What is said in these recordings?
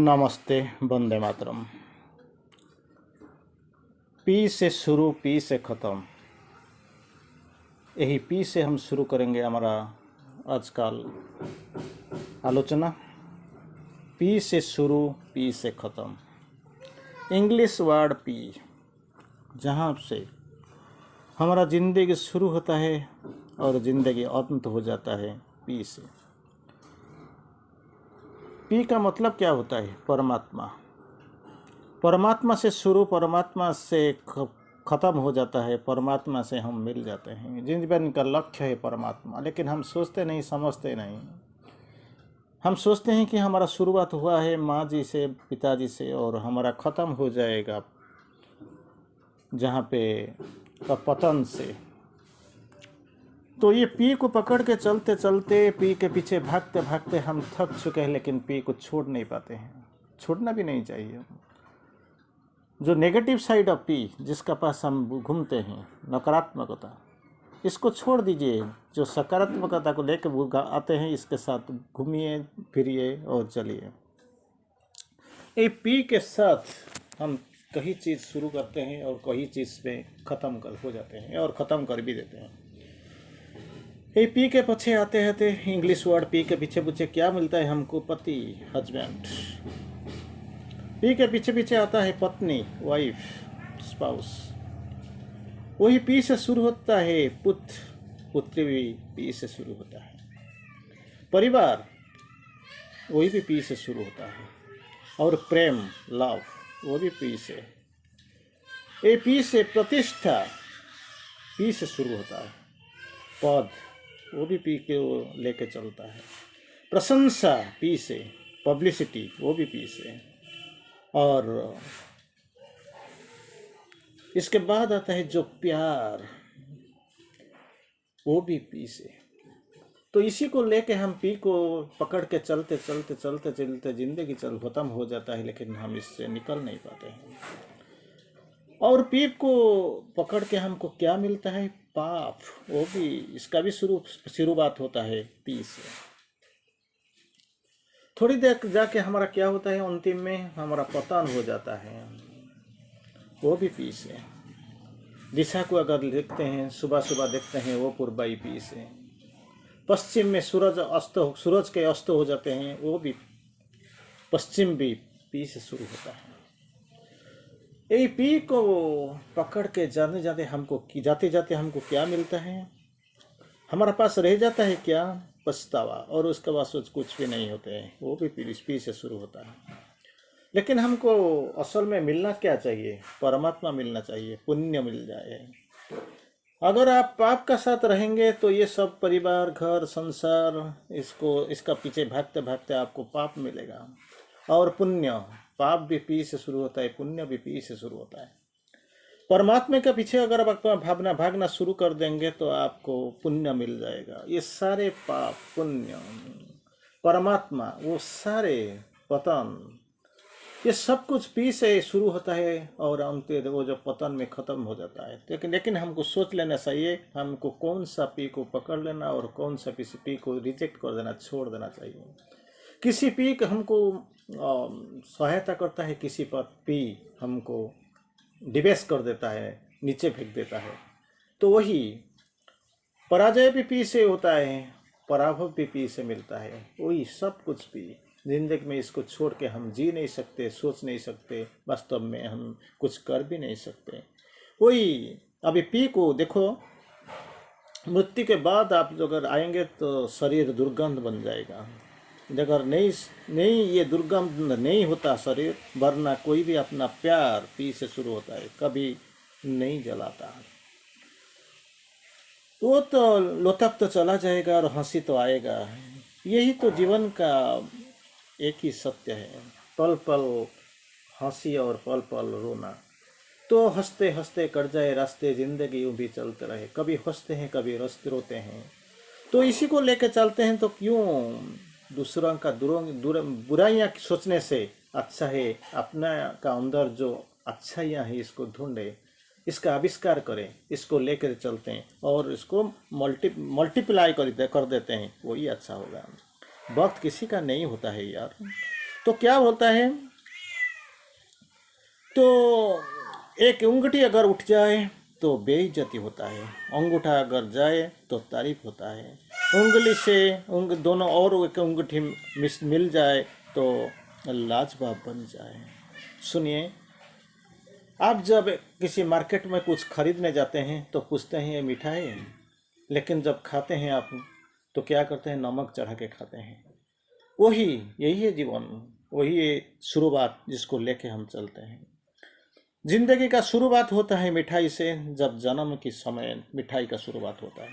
नमस्ते, वंदे मातरम। पी से शुरू, पी से ख़त्म। यही पी से हम शुरू करेंगे हमारा आजकल आलोचना। पी से शुरू, पी से ख़त्म। इंग्लिश वर्ड पी, जहाँ से हमारा ज़िंदगी शुरू होता है और ज़िंदगी अंत हो जाता है, पी से। पी का मतलब क्या होता है? परमात्मा। परमात्मा से शुरू, परमात्मा से ख़त्म हो जाता है, परमात्मा से हम मिल जाते हैं। जीवन का लक्ष्य है परमात्मा, लेकिन हम सोचते नहीं, समझते नहीं। हम सोचते हैं कि हमारा शुरुआत हुआ है माँ जी से, पिताजी से, और हमारा ख़त्म हो जाएगा जहाँ पे पतन से। तो ये पी को पकड़ के चलते चलते, पी के पीछे भागते भागते हम थक चुके हैं, लेकिन पी को छोड़ नहीं पाते हैं। छोड़ना भी नहीं चाहिए। जो नेगेटिव साइड ऑफ पी, जिसका पास हम घूमते हैं, नकारात्मकता, इसको छोड़ दीजिए। जो सकारात्मकता को लेकर आते हैं, इसके साथ घूमिए फिरिए और चलिए। ये पी के साथ हम कई चीज़ शुरू करते हैं और कई चीज़ पे ख़त्म कर हो जाते हैं और ख़त्म कर भी देते हैं। ये पी के पीछे आते आते इंग्लिश वर्ड पी के पीछे पीछे क्या मिलता है हमको? पति, हस्बैंड। पी के पीछे पीछे आता है पत्नी, वाइफ, स्पाउस। वही पी से शुरू होता है। पुत्र, पुत्री भी पी से शुरू होता है। परिवार, वही भी पी से शुरू होता है। और प्रेम, लव, वो भी पी से। ये पी से प्रतिष्ठा, पी से शुरू होता है। पद, वो भी पी के वो लेके चलता है। प्रशंसा, पी से। पब्लिसिटी, वो भी पी से। और इसके बाद आता है जो प्यार, वो भी पी से। तो इसी को लेके हम पी को पकड़ के चलते चलते चलते चलते ज़िंदगी ख़त्म हो जाता है, लेकिन हम इससे निकल नहीं पाते हैं। और पी को पकड़ के हमको क्या मिलता है? पाप, वो भी, इसका भी शुरुआत होता है पी से। थोड़ी देर जाके हमारा क्या होता है? अंतिम में हमारा पतन हो जाता है, वो भी पी से। दिशा को अगर देखते हैं, सुबह सुबह देखते हैं, वो पूर्वाई पी से। पश्चिम में सूरज के अस्त हो जाते हैं, वो भी पश्चिम भी पी से शुरू होता है। यही पी को पकड़ के जाते जाते हमको क्या मिलता है? हमारा पास रह जाता है क्या? पछतावा, और उसके बाद कुछ भी नहीं होते हैं, वो भी पी से शुरू होता है। लेकिन हमको असल में मिलना क्या चाहिए? परमात्मा मिलना चाहिए, पुण्य मिल जाए। अगर आप पाप का साथ रहेंगे तो ये सब परिवार, घर, संसार, इसका पीछे भागते भागते आपको पाप मिलेगा। और पुण्य, पाप भी पी से शुरू होता है, पुण्य भी पी से शुरू होता है। परमात्मा के पीछे अगर आप भागना शुरू कर देंगे तो आपको पुण्य मिल जाएगा। ये सारे पाप, पुण्य, परमात्मा, वो सारे पतन, ये सब कुछ पी से शुरू होता है और अंत वो जो पतन में ख़त्म हो जाता है। लेकिन हमको सोच लेना चाहिए हमको कौन सा पी को पकड़ लेना और कौन सा पी को रिजेक्ट कर देना, छोड़ देना चाहिए। किसी पी का हमको सहायता करता है, किसी पर पी हमको डिबेस कर देता है, नीचे फेंक देता है। तो वही पराजय भी पी से होता है, पराभव भी पी से मिलता है। वही सब कुछ पी। जिंदगी में इसको छोड़ के हम जी नहीं सकते, सोच नहीं सकते, वास्तव में हम कुछ कर भी नहीं सकते। वही अभी पी को देखो, मृत्यु के बाद आप अगर आएंगे तो शरीर दुर्गंध बन जाएगा। अगर नहीं ये दुर्गंध नहीं होता शरीर, वरना कोई भी अपना प्यार पी से शुरू होता है, कभी नहीं जलाता। वो तो लोतक तो चला जाएगा और हंसी तो आएगा। यही तो जीवन का एक ही सत्य है, पल पल हंसी और पल पल रोना। तो हंसते हंसते कट जाए रास्ते, जिंदगी यूं भी चलते रहे। कभी हंसते हैं, कभी रोते हैं। तो इसी को लेकर चलते हैं। तो क्यों दूसरों का बुराइयां सोचने से अच्छा है अपना का अंदर जो अच्छाइयाँ हैं इसको ढूंढे, इसका आविष्कार करें, इसको लेकर चलते हैं और इसको मल्टीप्लाई कर देते हैं, वही अच्छा होगा। वक्त किसी का नहीं होता है यार। तो क्या होता है, तो एक उंगली अगर उठ जाए तो बेइज्जती होता है, अंगूठा अगर जाए तो तारीफ होता है, उंगली से दोनों और एक उंगली मिल जाए तो लाजवाब बन जाए। सुनिए, आप जब किसी मार्केट में कुछ खरीदने जाते हैं तो पूछते हैं ये मीठा है, लेकिन जब खाते हैं आप तो क्या करते हैं, नमक चढ़ा के खाते हैं। यही है जीवन, वही है शुरुआत जिसको लेके हम चलते हैं। जिंदगी का शुरुआत होता है मिठाई से, जब जन्म की समय मिठाई का शुरुआत होता है।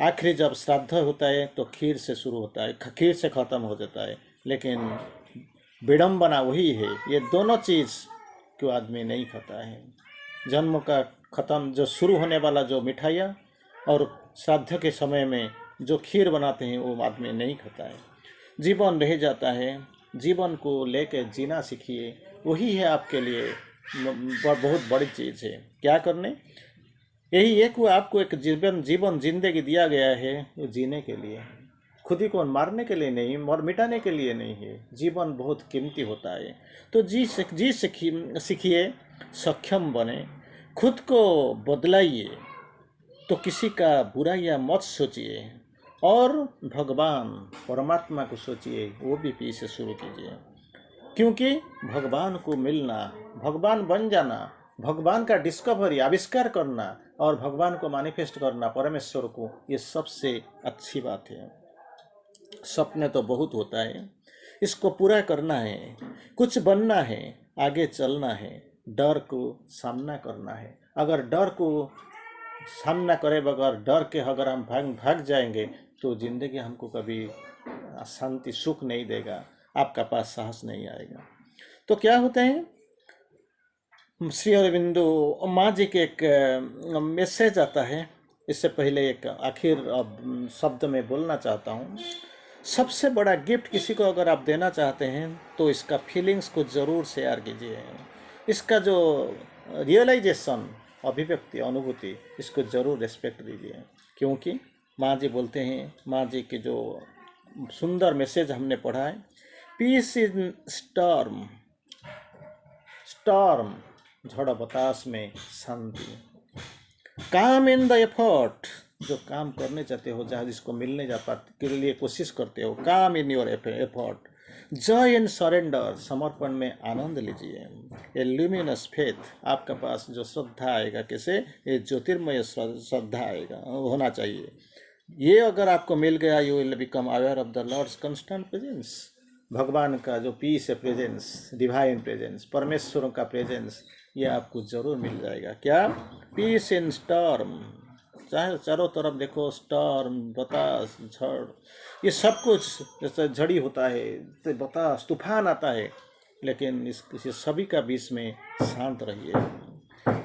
आखिरी जब श्राद्ध होता है तो खीर से शुरू होता है, खीर से ख़त्म हो जाता है। लेकिन विडम्बना वही है, ये दोनों चीज़ क्यों आदमी नहीं खाता है। जन्म का ख़त्म जो शुरू होने वाला जो मिठाइयाँ और श्राद्ध के समय में जो खीर बनाते हैं वो आदमी नहीं खाता है। जीवन रह जाता है, जीवन को लेके जीना सीखिए, वही है आपके लिए बहुत बड़ी चीज़ है। क्या करने, यही एक आपको एक जीवन जिंदगी दिया गया है, वो जीने के लिए, खुद ही को मारने के लिए नहीं और मिटाने के लिए नहीं है। जीवन बहुत कीमती होता है, तो जी सीखिए, सक्षम बने, खुद को बदलाइए, तो किसी का बुराइयाँ मत सोचिए और भगवान परमात्मा को सोचिए, वो भी पी से शुरू कीजिए। क्योंकि भगवान को मिलना, भगवान बन जाना, भगवान का डिस्कवरी आविष्कार करना और भगवान को मैनिफेस्ट करना, परमेश्वर को, ये सबसे अच्छी बात है। सपने तो बहुत होता है, इसको पूरा करना है, कुछ बनना है, आगे चलना है, डर को सामना करना है। अगर डर को सामना करे बगैर, डर के अगर हम भाग जाएंगे तो जिंदगी हमको कभी शांति सुख नहीं देगा, आपका पास साहस नहीं आएगा। तो क्या होता है, श्री अरविंदो माँ जी के एक मैसेज आता है। इससे पहले एक आखिर शब्द में बोलना चाहता हूँ। सबसे बड़ा गिफ्ट किसी को अगर आप देना चाहते हैं तो इसका फीलिंग्स को ज़रूर शेयर कीजिए, इसका जो रियलाइजेशन, अभिव्यक्ति, अनुभूति, इसको ज़रूर रिस्पेक्ट दीजिए। क्योंकि माँ जी बोलते हैं, माँ जी के जो सुंदर मैसेज हमने पढ़ा है, पीस इन स्टॉर्म, झड़ बतास में शांति, काम इन द एफर्ट, जो काम करने चाहते हो, जहाँ जिसको मिलने जा पाते के लिए कोशिश करते हो, काम in your effort, joy in surrender, समर्पण में आनंद लीजिए। ए ल्यूमिनस फेथ, आपका पास जो श्रद्धा आएगा, कैसे, ये ज्योतिर्मय श्रद्धा आएगा, होना चाहिए। ये अगर आपको मिल गया, you will become aware of the Lord's constant presence, भगवान का जो पीस है, प्रेजेंस, डिवाइन प्रेजेंस, परमेश्वरों का प्रेजेंस, ये आपको जरूर मिल जाएगा। क्या, पीस इन स्टॉर्म, चाहे चारों तरफ देखो स्टॉर्म, बतास, झड़, ये सब कुछ जैसे झड़ी होता है, तो बतास, तूफान आता है, लेकिन इस सभी का बीच में शांत रहिए।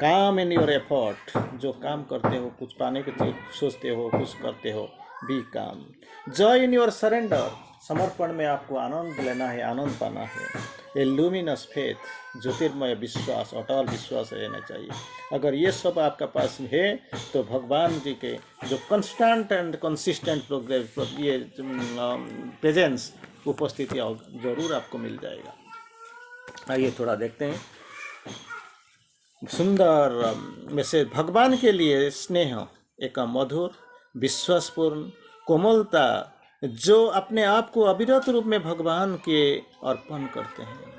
काम इन योर एफर्ट, जो काम करते हो, कुछ पाने की चीज सोचते हो, कुछ करते हो, बी काम। जॉय इन योर सरेंडर, समर्पण में आपको आनंद लेना है, आनंद पाना है। ए लुमिनस फेथ, ज्योतिर्मय विश्वास, अटल विश्वास रहना चाहिए। अगर ये सब आपका पास है तो भगवान जी के जो कंस्टेंट एंड कंसिस्टेंट ये प्रेजेंस, उपस्थिति जरूर आपको मिल जाएगा। आइए थोड़ा देखते हैं सुंदर मैसेज। भगवान के लिए स्नेह, एक मधुर, विश्वासपूर्ण कोमलता, जो अपने आप को अविरत रूप में भगवान के अर्पण करते हैं,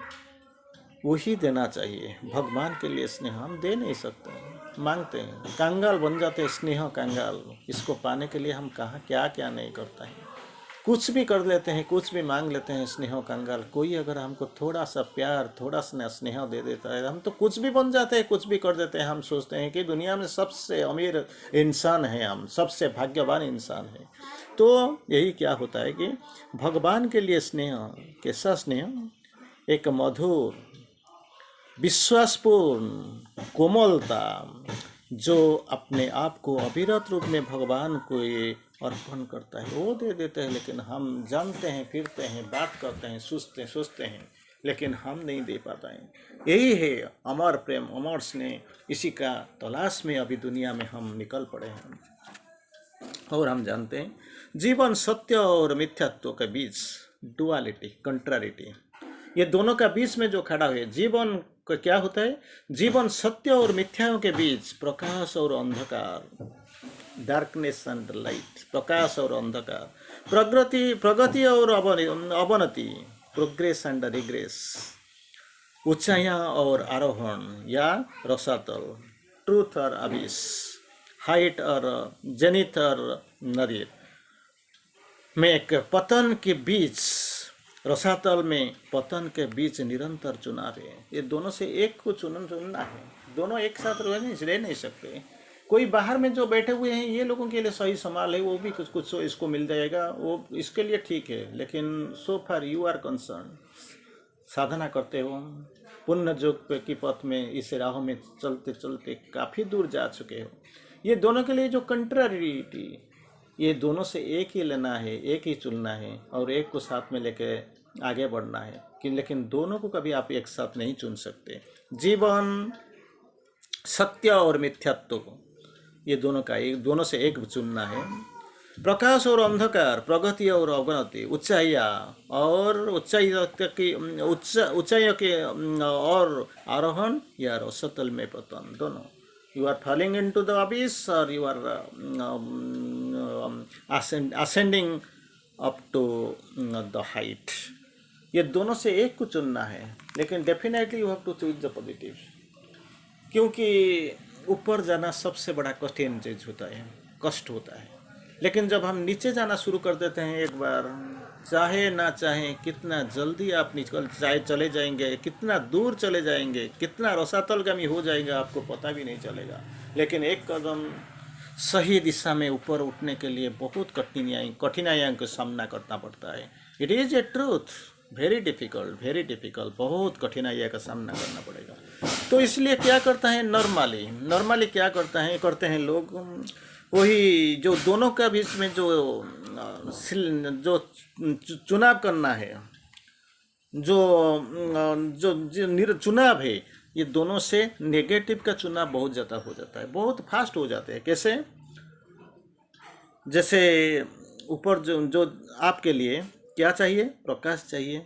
वही देना चाहिए। भगवान के लिए स्नेह हम दे नहीं सकते, मांगते हैं, कंगाल बन जाते हैं, स्नेह कंगाल। इसको पाने के लिए हम कहाँ क्या क्या नहीं करते हैं, कुछ भी कर लेते हैं, कुछ भी मांग लेते हैं, स्नेह कंगाल। कोई अगर हमको थोड़ा सा प्यार, थोड़ा सा स्नेह दे देता है, हम तो कुछ भी बन जाते हैं, कुछ भी कर देते हैं। हम सोचते हैं कि दुनिया में सबसे अमीर इंसान है हम, सबसे भाग्यवान इंसान है। तो यही क्या होता है कि भगवान के लिए स्नेह, कैसा स्नेह, एक मधुर, विश्वासपूर्ण कोमलता, जो अपने आप को अविरत रूप में भगवान को ये अर्पण करता है, वो दे देते हैं। लेकिन हम जानते हैं, फिरते हैं, बात करते हैं, सोचते हैं, लेकिन हम नहीं दे पाते हैं। यही है अमर प्रेम, अमर स्नेह, इसी का तलाश में अभी दुनिया में हम निकल पड़े हैं। और हम जानते हैं जीवन सत्य और मिथ्यात्व के बीच डुअलिटी, कंट्रारिटी, ये दोनों का बीच में जो खड़ा है जीवन का क्या होता है? जीवन सत्य और मिथ्याओं के बीच, प्रकाश और अंधकार, डार्कनेस एंड लाइट, प्रकाश और अंधकार, प्रगति प्रगति और अवनति, प्रोग्रेस एंड रिग्रेस, ऊंचाइयां और आरोहण या रसातल, ट्रूथ और अबिस, हाइट और जेनिथ और नदीर में एक पतन के बीच, रसातल में पतन के बीच निरंतर चुनाव है। ये दोनों से एक को चुनना है, दोनों एक साथ रह नहीं सकते। कोई बाहर में जो बैठे हुए हैं ये लोगों के लिए सही संभाल है, वो भी कुछ कुछ इसको मिल जाएगा, वो इसके लिए ठीक है। लेकिन सो फार यू आर कंसर्न, साधना करते हो, पुण्य योग की पथ में इस राह में चलते चलते काफ़ी दूर जा चुके हो। ये दोनों के लिए जो कंट्रारिटी, ये दोनों से एक ही लेना है, एक ही चुनना है और एक को साथ में लेके आगे बढ़ना है कि लेकिन दोनों को कभी आप एक साथ नहीं चुन सकते। जीवन सत्य और मिथ्यात्व, ये दोनों का एक, दोनों से एक चुनना है। प्रकाश और अंधकार, प्रगति और अवनति, ऊंचाइयाँ और ऊंचाइयों के और आरोहण या रसतल में पतन, दोनों। You are falling into the abyss और you are ascending up to the height. ये दोनों से एक को चुनना है, लेकिन definitely you have to choose the positive, क्योंकि ऊपर जाना सबसे बड़ा कठिन चीज होता है, कष्ट होता है। लेकिन जब हम नीचे जाना शुरू कर देते हैं एक बार, चाहे ना चाहे कितना जल्दी आप निकल चले जाएंगे, कितना दूर चले जाएंगे, कितना रसातलगामी हो जाएगा आपको पता भी नहीं चलेगा। लेकिन एक कदम सही दिशा में ऊपर उठने के लिए बहुत कठिनाइयों का सामना करना पड़ता है। It is a truth, very difficult, बहुत कठिनाइयों का सामना करना पड़ेगा। तो इसलिए क्या करता है नॉर्मली क्या करते हैं लोग, वही जो दोनों का बीच में जो चुनाव करना है, जो चुनाव है, ये दोनों से नेगेटिव का चुनाव बहुत ज़्यादा हो जाता है, बहुत फास्ट हो जाते हैं। कैसे? जैसे ऊपर जो आपके लिए क्या चाहिए? प्रकाश चाहिए,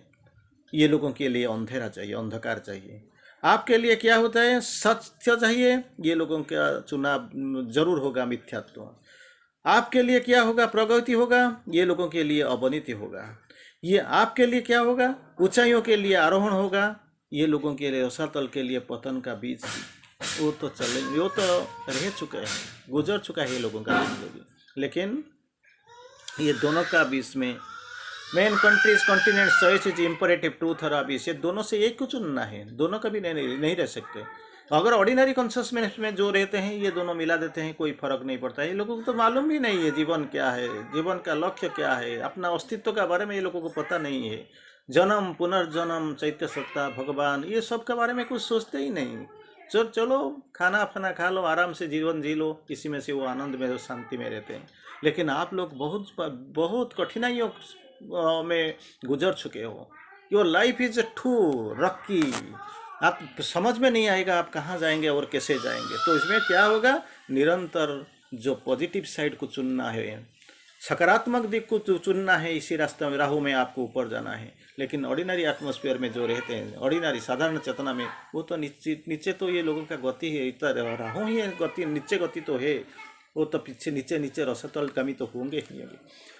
ये लोगों के लिए अंधेरा चाहिए, अंधकार चाहिए। आपके लिए क्या होता है? सत्य चाहिए, ये लोगों का चुनाव जरूर होगा मिथ्यात्व। आपके लिए क्या होगा? प्रगति होगा, ये लोगों के लिए अवनति होगा। ये आपके लिए क्या होगा? ऊंचाइयों के लिए आरोहण होगा, ये लोगों के लिए रसातल के लिए पतन का बीच। वो तो चलेंगे, वो तो रह चुके हैं, गुजर चुका है ये लोगों का जिंदगी। लेकिन ये दोनों का बीच में main countries, continent, choice is imperative, truth और अबिस, ये दोनों से एक को चुनना है, दोनों कभी नहीं रह सकते। अगर ऑर्डिनरी कॉन्शियसनेस में जो रहते हैं ये दोनों मिला देते हैं, कोई फर्क नहीं पड़ता। ये लोगों को तो मालूम भी नहीं है जीवन क्या है, जीवन का लक्ष्य क्या है, अपना अस्तित्व के बारे में ये लोगों को पता नहीं है। जन्म, पुनर्जन्म, चैत्य सत्ता, भगवान, ये सब के बारे में कुछ सोचते ही नहीं। चलो खाना फाना खा लो, आराम से जीवन जी लो, इसी में से वो आनंद में, शांति में रहते हैं। लेकिन आप लोग बहुत कठिनाइयों में गुजर चुके हो। Your life is too rocky, आप समझ में नहीं आएगा आप कहाँ जाएंगे और कैसे जाएंगे। तो इसमें क्या होगा? निरंतर जो पॉजिटिव साइड को चुनना है, सकारात्मक दिख को चुनना है, इसी रास्ते में राहों में आपको ऊपर जाना है। लेकिन ऑर्डिनरी एटमॉस्फेयर में जो रहते हैं, ऑर्डिनरी साधारण चेतना में, वो तो नीचे तो ये लोगों का गति है, इतना राहों ही है गति, नीचे गति तो है, वो तो पीछे नीचे रसतल कमी तो होंगे ही।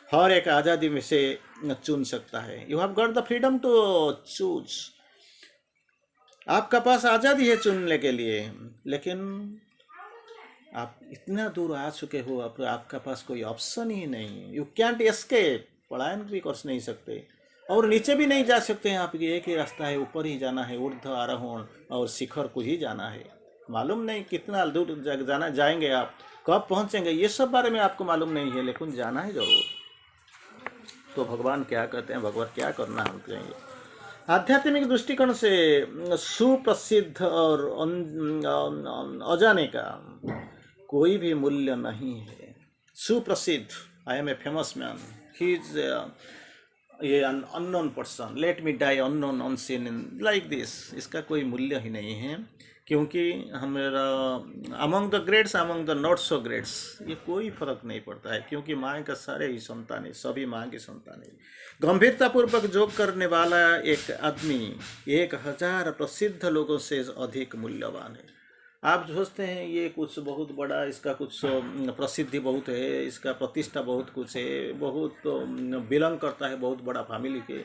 हर एक आज़ादी में से चुन सकता है। You have got the freedom to choose, आपका पास आज़ादी है चुनने के लिए। लेकिन आप इतना दूर आ चुके हो, अब आपका पास कोई ऑप्शन ही नहीं। यू कैंट एस्केप, पलायन भी कर नहीं सकते और नीचे भी नहीं जा सकते हैं। आपकी एक ही रास्ता है, ऊपर ही जाना है, ऊर्ध्व आरोहण और शिखर को ही जाना है। मालूम नहीं कितना दूर जाएंगे आप, कब पहुंचेंगे, ये सब बारे में आपको मालूम नहीं है, लेकिन जाना है जरूर। तो भगवान क्या कहते हैं, भगवान क्या करना हम कहेंगे? आध्यात्मिक दृष्टिकोण से सुप्रसिद्ध और अजाने का कोई भी मूल्य नहीं है। सुप्रसिद्ध, I am a famous man, he is ये unknown person, let me die unknown unseen like this, इसका कोई मूल्य ही नहीं है। क्योंकि हमारा among the greats among the not so greats ये कोई फर्क नहीं पड़ता है, क्योंकि माँ का सारे ही संतान है, सभी माँ की संतान है। गंभीरतापूर्वक योग करने वाला एक आदमी 1000 प्रसिद्ध लोगों से अधिक मूल्यवान है। आप सोचते हैं ये कुछ बहुत बड़ा, इसका कुछ प्रसिद्धि बहुत है, इसका प्रतिष्ठा बहुत कुछ है, बहुत बिलोंग करता है बहुत बड़ा फैमिली के,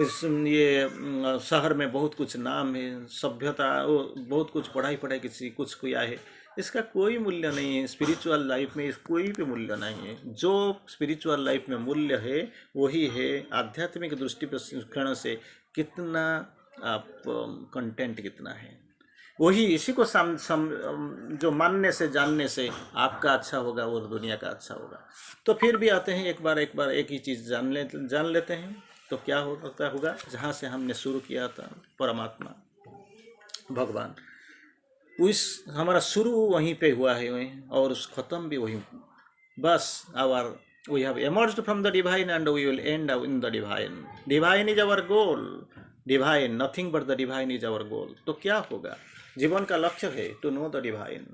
इस ये शहर में बहुत कुछ नाम है, सभ्यता बहुत कुछ पढ़ाई किसी कुछ किया है, इसका कोई मूल्य नहीं है। स्पिरिचुअल लाइफ में कोई भी मूल्य नहीं है। जो स्पिरिचुअल लाइफ में मूल्य है वही है आध्यात्मिक दृष्टिकोण से कितना आप कंटेंट कितना है, वही इसी को जो मानने से जानने से आपका अच्छा होगा और दुनिया का अच्छा होगा। तो फिर भी आते हैं एक बार एक ही चीज़ जान लेते हैं तो क्या होता होगा। जहाँ से हमने शुरू किया था, परमात्मा भगवान, उस हमारा शुरू वहीं पे हुआ है और उस खत्म भी वहीं। बस our we have emerged from the divine and we will end up in the divine. Divine is our goal. Divine, nothing but the divine is our goal. तो क्या होगा? जीवन का लक्ष्य है टू नो द डिवाइन,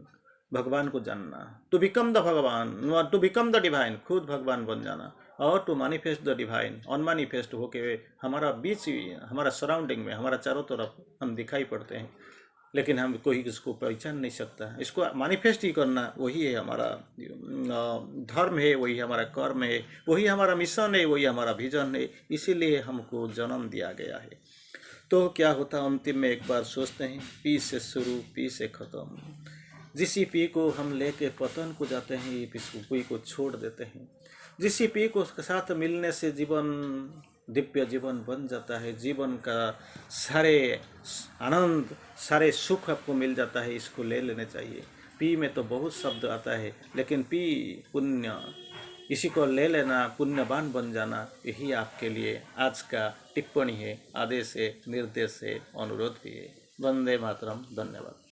भगवान को जानना, टू बिकम द भगवान, टू बिकम द डिवाइन, खुद भगवान बन जाना, और to manifest the divine, unmanifest होके हमारा बीच, हमारा सराउंडिंग में, हमारा चारों तरफ हम दिखाई पड़ते हैं, लेकिन हम कोई इसको पहचान नहीं सकता। इसको मैनिफेस्ट ही करना वही है हमारा धर्म है, वही हमारा कर्म है, वही हमारा मिशन है, वही हमारा विजन है। इसीलिए हमको जन्म दिया गया है। तो क्या होता अंतिम में एक बार सोचते हैं, पी से शुरू पी से ख़त्म। जिस पी को हम लेके पतन को जाते हैं, ये पी को छोड़ देते हैं। जिस पी को साथ मिलने से जीवन दिव्य जीवन बन जाता है, जीवन का सारे आनंद सारे सुख आपको मिल जाता है। इसको ले लेने चाहिए। पी में तो बहुत शब्द आता है, लेकिन पी पुण्य, इसी को ले लेना, पुण्यवान बन जाना, यही आपके लिए आज का टिप्पणी है, आदेश है, निर्देश है, अनुरोध भी है। वंदे मातरम। धन्यवाद।